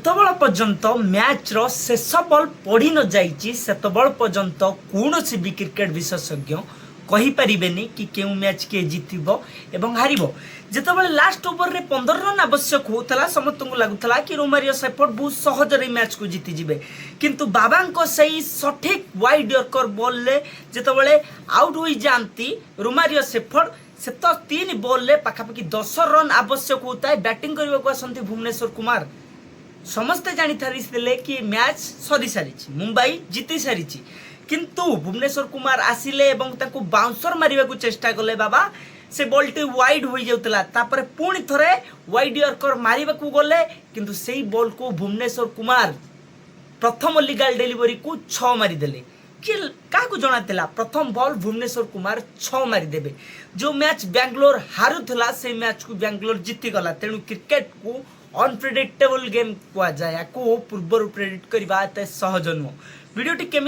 ଯେତେବେଳ ପର୍ଯ୍ୟନ୍ତ ମ୍ୟାଚ୍ର ଶେଷ ବଲ୍ ପଡ଼ି ନ ଯାଇଛି ସେତେବେଳ ପର୍ଯ୍ୟନ୍ତ କୌଣସି ବି କ୍ରିକେଟ ବିଶେଷଜ୍ଞ କହିପାରିବେନି କି କେଉଁ ମ୍ୟାଚ୍ କିଏ ଜିତିବ ଏବଂ ହାରିବ। ଯେତେବେଳେ ଲାଷ୍ଟ ଓଭରରେ 15 ରନ୍ ଆବଶ୍ୟକ ହେଉଥିଲା ସମସ୍ତଙ୍କୁ ଲାଗୁଥିଲା କି ରୋମାରିଓ ସେଫର୍ଡ ବହୁତ ସହଜରେ ମ୍ୟାଚ୍କୁ ଜିତିଯିବେ, କିନ୍ତୁ ବାବାଙ୍କ ସେଇ ସଠିକ୍ ୱାଇଡ୍ ୟର୍କର ବଲ୍ରେ ଯେତେବେଳେ ଆଉଟ୍ ହୋଇଯାଆନ୍ତି ରୋମାରିଓ ସେଫର୍ଡ, ସେ ତ 3 ବଲ୍ରେ ପାଖାପାଖି 10 ରନ୍ ଆବଶ୍ୟକ ହେଉଥାଏ। ବ୍ୟାଟିଂ କରିବାକୁ ଆସନ୍ତି ଭୁବନେଶ୍ୱର କୁମାର। ସମସ୍ତେ ଜାଣି ସାରିଥିଲେ କି ମ୍ୟାଚ୍ ସରି ସାରିଛି, ମୁମ୍ବାଇ ଜିତି ସାରିଛି, କିନ୍ତୁ ଭୁବନେଶ୍ୱର କୁମାର ଆସିଲେ ଏବଂ ତାଙ୍କୁ ବାଉନ୍ସର ମାରିବାକୁ ଚେଷ୍ଟା କଲେ। ବାବା ସେ ବଲ୍ଟି ୱାଇଡ୍ ହୋଇଯାଉଥିଲା, ତାପରେ ପୁଣି ଥରେ ୱାଇଡ୍ ୟର୍କର ମାରିବାକୁ ଗଲେ, କିନ୍ତୁ ସେଇ ବଲ୍କୁ ଭୁବନେଶ୍ୱର କୁମାର ପ୍ରଥମ ଲିଗାଲ ଡେଲିଭରିକୁ 6 ମାରିଦେଲେ। କି କାହାକୁ ଜଣାଥିଲା ପ୍ରଥମ ବଲ୍ ଭୁବନେଶ୍ୱର କୁମାର 6 ମାରିଦେବେ। ଯେଉଁ ମ୍ୟାଚ୍ ବାଙ୍ଗାଲୋର ହାରୁଥିଲା ସେଇ ମ୍ୟାଚ୍କୁ ବାଙ୍ଗାଲୋର ଜିତିଗଲା। ତେଣୁ କ୍ରିକେଟକୁ ଅନପ୍ରେଡିକ୍ଟେବଲ୍ ଗେମ୍ କୁହାଯାଏ। ୟାକୁ ପୂର୍ବରୁ ପ୍ରେଡିକ୍ଟ କରିବା ଏତେ ସହଜ ନୁହଁ। ଭିଡ଼ିଓଟି କେମିତି